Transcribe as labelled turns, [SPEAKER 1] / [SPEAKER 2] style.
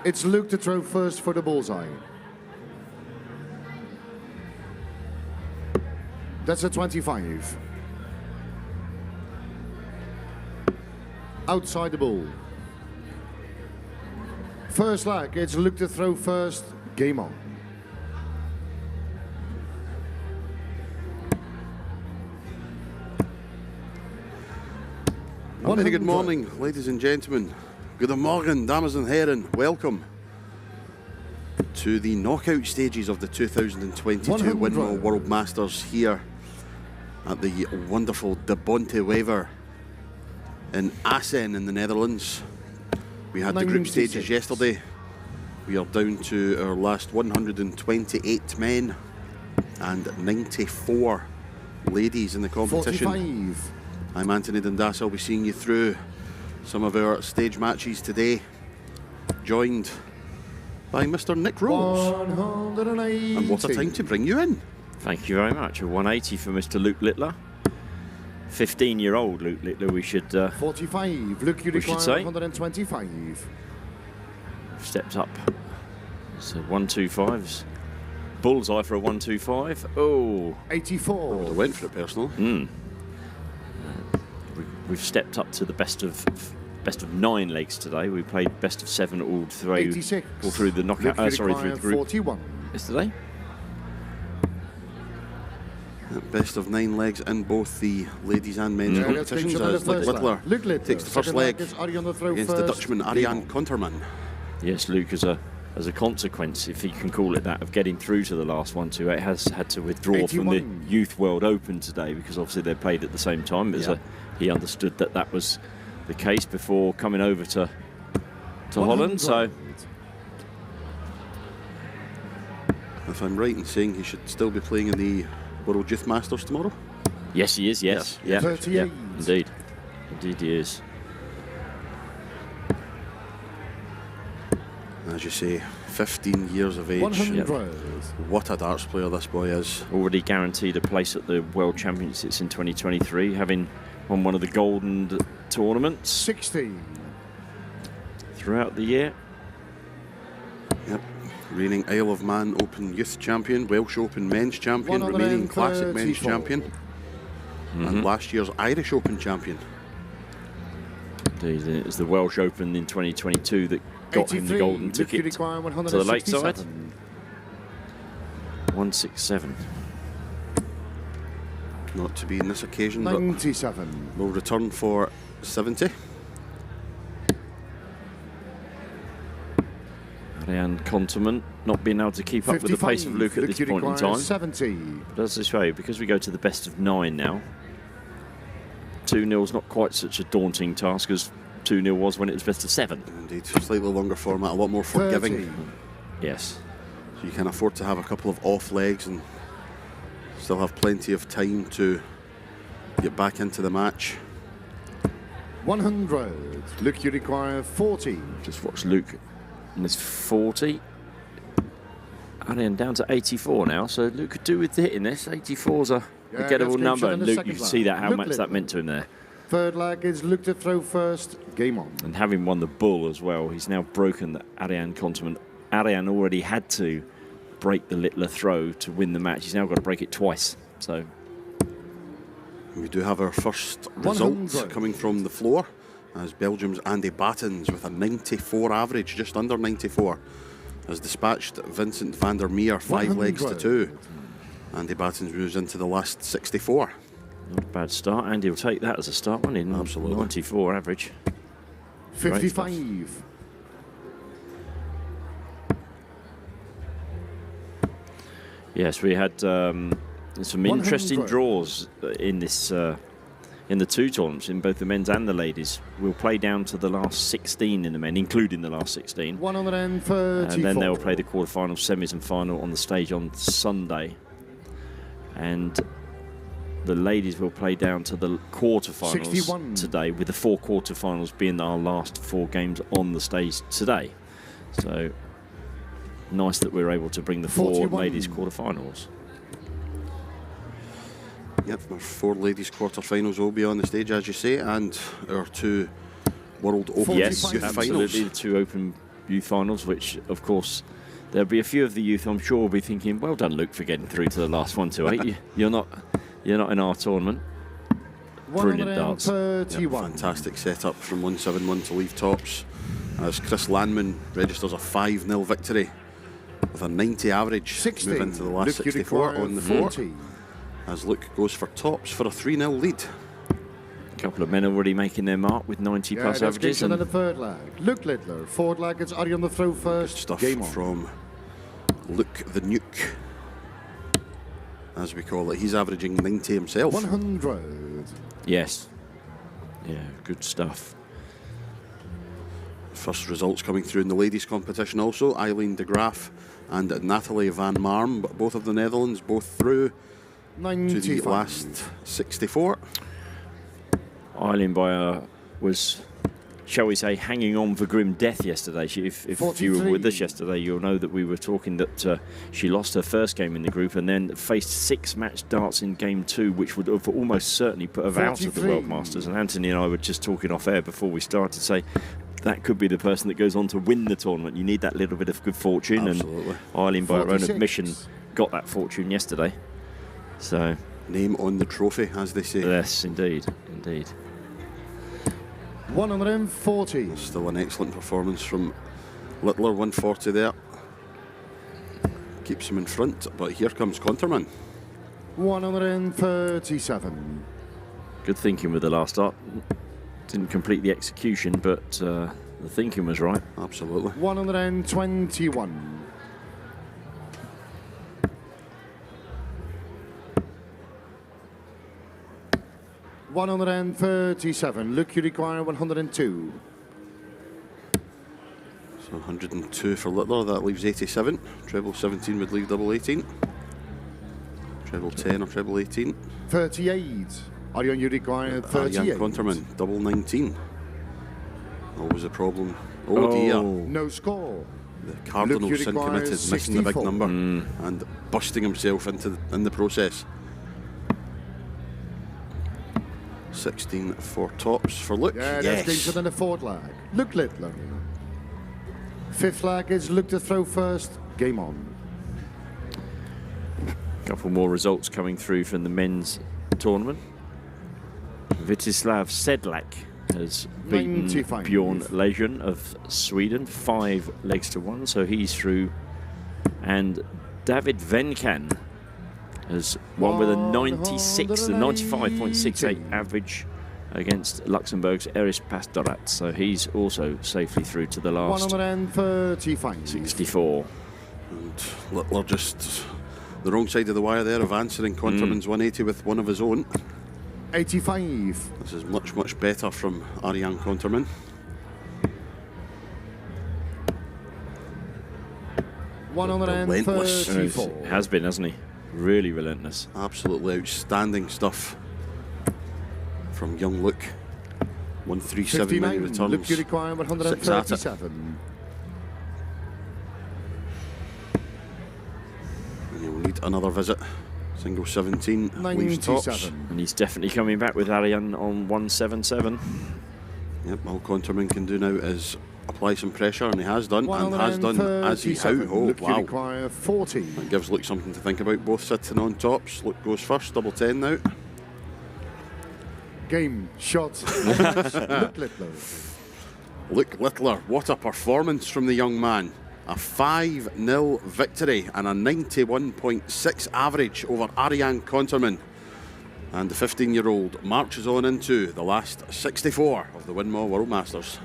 [SPEAKER 1] It's Luke to throw first for the bullseye. That's a 25. Outside the ball. First leg, it's Luke to throw first. Game on.
[SPEAKER 2] Very good morning, ladies and gentlemen. Good morning, dames and herren. Welcome to the knockout stages of the 2022 Winmau World Masters here at the wonderful De Bonte Wever in Assen in the Netherlands. We had the group stages yesterday. We are down to our last 128 men and 94 ladies in the competition.
[SPEAKER 1] 45.
[SPEAKER 2] I'm Anthony Dundas. I'll be seeing you through some of our stage matches today, joined by Mr. Nick Rose.
[SPEAKER 1] 180.
[SPEAKER 2] And what a time to bring you in.
[SPEAKER 3] Thank you very much. A 180 for Mr. Luke Littler. 15-year-old Luke Littler, we should
[SPEAKER 1] 45. Luke, you require 125.
[SPEAKER 3] Stepped up. So 125s. Bullseye for a 125. Oh.
[SPEAKER 1] 84.
[SPEAKER 2] I would have went for it personal.
[SPEAKER 3] We've stepped up to the best of 9 legs today. We played best of 7 all through
[SPEAKER 1] 86.
[SPEAKER 3] All through the knockout. Sorry, through the group
[SPEAKER 1] 41.
[SPEAKER 3] yesterday.
[SPEAKER 2] Best of 9 legs in both the ladies and men's competitions as Luke Littler takes the first leg against the Dutchman Arjan Konterman.
[SPEAKER 3] Yes, Luke, as a consequence, if he can call it that, of getting through to the last 128, has had to withdraw
[SPEAKER 1] 81.
[SPEAKER 3] from the Youth World Open today because obviously they played at the same time. But he understood that was the case before coming over to Holland. So,
[SPEAKER 2] if I'm right in saying he should still be playing in the World Youth Masters tomorrow?
[SPEAKER 3] yes, he is. Yes, yeah,
[SPEAKER 1] 38.
[SPEAKER 3] indeed he is.
[SPEAKER 2] As you say, 15 years of age.
[SPEAKER 1] 100.
[SPEAKER 2] What a darts player this boy is.
[SPEAKER 3] Already guaranteed a place at the World Championships in 2023, having won one of the golden tournaments
[SPEAKER 1] 60.
[SPEAKER 3] throughout the year.
[SPEAKER 2] Yep. Reigning Isle of Man Open Youth Champion, Welsh Open Men's Champion, Romanian Classic Men's Champion, and last year's Irish Open Champion.
[SPEAKER 3] Indeed, it was the Welsh Open in 2022 that got him the golden ticket to the Lakeside. 167.
[SPEAKER 2] Not to be in this occasion,
[SPEAKER 1] 97.
[SPEAKER 2] but will return for 70.
[SPEAKER 3] Arjan Konterman not being able to keep up with the pace of Luke at this point in time.
[SPEAKER 1] 70.
[SPEAKER 3] But as I say, because we go to the best of 9 now, 2-0's not quite such a daunting task as 2-0 was when it was best of 7.
[SPEAKER 2] Indeed, slightly longer format, a lot more forgiving.
[SPEAKER 1] 30.
[SPEAKER 3] Yes.
[SPEAKER 2] So you can afford to have a couple of off legs and still have plenty of time to get back into the match.
[SPEAKER 1] 100. Luke, you require 40.
[SPEAKER 3] Just watch Luke in this 40. Arjan down to 84 now, so Luke could do with hitting this. 84's a gettable number, and Luke, you can see that how much that meant to him there.
[SPEAKER 1] Third leg is Luke to throw first. Game on.
[SPEAKER 3] And having won the bull as well, he's now broken the Arjan Konterman. Arjan already had to break the Littler throw to win the match. He's now got to break it twice. So
[SPEAKER 2] we do have our first results coming from the floor, as Belgium's Andy Battens with a 94 average, just under 94, has dispatched Vincent van der Meer 5 legs to 2. Andy Battens moves into the last 64.
[SPEAKER 3] Not a bad start. Andy will take that as a start, won't he?
[SPEAKER 2] Absolutely.
[SPEAKER 3] 94 average.
[SPEAKER 1] 55.
[SPEAKER 3] Yes, we had some interesting draws in this in the 2 tournaments, in both the men's and the ladies. We'll play down to the last 16 in the men, including the last 16.
[SPEAKER 1] 134.
[SPEAKER 3] And then they'll play the quarterfinals, semis and final on the stage on Sunday. And the ladies will play down to the quarterfinals
[SPEAKER 1] 61.
[SPEAKER 3] today, with the 4 quarterfinals being our last 4 games on the stage today. So nice that we're able to bring the 4
[SPEAKER 1] 41.
[SPEAKER 3] ladies quarterfinals.
[SPEAKER 2] Yep, our 4 ladies quarterfinals will be on the stage, as you say, and our 2 World Open
[SPEAKER 3] Yes,
[SPEAKER 2] Youth
[SPEAKER 3] absolutely.
[SPEAKER 2] Finals.
[SPEAKER 3] The 2 Open Youth Finals, which, of course, there'll be a few of the youth, I'm sure, will be thinking, well done, Luke, for getting through to the last 1-8. You're not in our tournament. Brilliant darts.
[SPEAKER 2] Yep, fantastic setup from 171 to leave tops. As Chris Landman registers a 5-0 victory with a 90 average.
[SPEAKER 1] 60.
[SPEAKER 2] Move into the last 64 on the 40. As Luke goes for tops for a 3-0 lead.
[SPEAKER 3] A couple of men already making their mark with 90 plus averages.
[SPEAKER 1] And then the third leg. Luke Littler, forward leg, it's Arjan the throw first.
[SPEAKER 2] Good stuff
[SPEAKER 1] Game on.
[SPEAKER 2] from Luke the Nuke, as we call it. He's averaging 90 himself.
[SPEAKER 1] 100.
[SPEAKER 3] Yes. Yeah, good stuff.
[SPEAKER 2] First results coming through in the ladies' competition also. Eileen de Graaf and Natalie van Marm, both of the Netherlands, both through
[SPEAKER 1] 95.
[SPEAKER 2] to the last 64.
[SPEAKER 3] Eileen was, shall we say, hanging on for grim death yesterday. If you were with us yesterday, you'll know that we were talking that she lost her first game in the group and then faced 6 match darts in game 2, which would have almost certainly put her out of the World Masters. And Anthony and I were just talking off air before we started to say that could be the person that goes on to win the tournament. You need that little bit of good fortune.
[SPEAKER 2] Absolutely.
[SPEAKER 3] And Eileen, by her own
[SPEAKER 1] 46.
[SPEAKER 3] admission, got that fortune yesterday. So
[SPEAKER 2] Name on the trophy, as they say.
[SPEAKER 3] yes, indeed.
[SPEAKER 1] 140.
[SPEAKER 2] Still an excellent performance from Littler, 140 there. Keeps him in front, but here comes Konterman.
[SPEAKER 1] 137.
[SPEAKER 3] Good thinking with the last dart. Didn't complete the execution, but the thinking was right.
[SPEAKER 2] Absolutely.
[SPEAKER 1] 121. 137. Luke, you require 102.
[SPEAKER 2] So 102 for Littler, that leaves 87. Treble 17 would leave double 18. Treble 10 or treble 18.
[SPEAKER 1] 38. Arjan, you require 38.
[SPEAKER 2] Arjan Konterman, double 19. Always a problem. Oh dear.
[SPEAKER 1] No score.
[SPEAKER 2] The Cardinal
[SPEAKER 1] Luke,
[SPEAKER 2] sin
[SPEAKER 1] you require
[SPEAKER 2] committed, missing the big
[SPEAKER 1] 64.
[SPEAKER 2] number and busting himself in the process. 16 for tops for Luke.
[SPEAKER 1] Yeah, that's game to the fourth leg. Luke Littler. Fifth leg is Luke to throw first. Game on.
[SPEAKER 3] A couple more results coming through from the men's tournament. Vitislav Sedlak has beaten
[SPEAKER 1] 95.
[SPEAKER 3] Bjorn Lejeune of Sweden 5 legs to 1, so he's through. And David Venkan has won with a 95.68 average against Luxembourg's Eris Pastorat, so he's also safely through to the last
[SPEAKER 1] 135.
[SPEAKER 3] 64.
[SPEAKER 2] And Littler just the wrong side of the wire there of answering Konterman's 180 with one of his own.
[SPEAKER 1] 85.
[SPEAKER 2] This is much, much better from Arjan Konterman. Relentless.
[SPEAKER 1] 134.
[SPEAKER 3] Has been, hasn't he? Really relentless.
[SPEAKER 2] Absolutely outstanding stuff from young Luke. 137 many
[SPEAKER 1] 59. Luke, you
[SPEAKER 2] returns.
[SPEAKER 1] require 137.
[SPEAKER 2] And you'll need another visit. Single 17 leaves tops.
[SPEAKER 1] 97.
[SPEAKER 3] And he's definitely coming back with Arjan on 177.
[SPEAKER 2] Yep, all Konterman can do now is apply some pressure, and he has done, and has done as he's out. Oh,
[SPEAKER 1] Luke, you
[SPEAKER 2] wow.
[SPEAKER 1] require 40.
[SPEAKER 2] That gives Luke something to think about, both sitting on tops. Luke goes first, double 10 now.
[SPEAKER 1] Game, shot, Luke Littler.
[SPEAKER 2] Luke Littler, what a performance from the young man. A 5-0 victory and a 91.6 average over Arjan Konterman. And the 15-year-old marches on into the last 64 of the Winmau World Masters.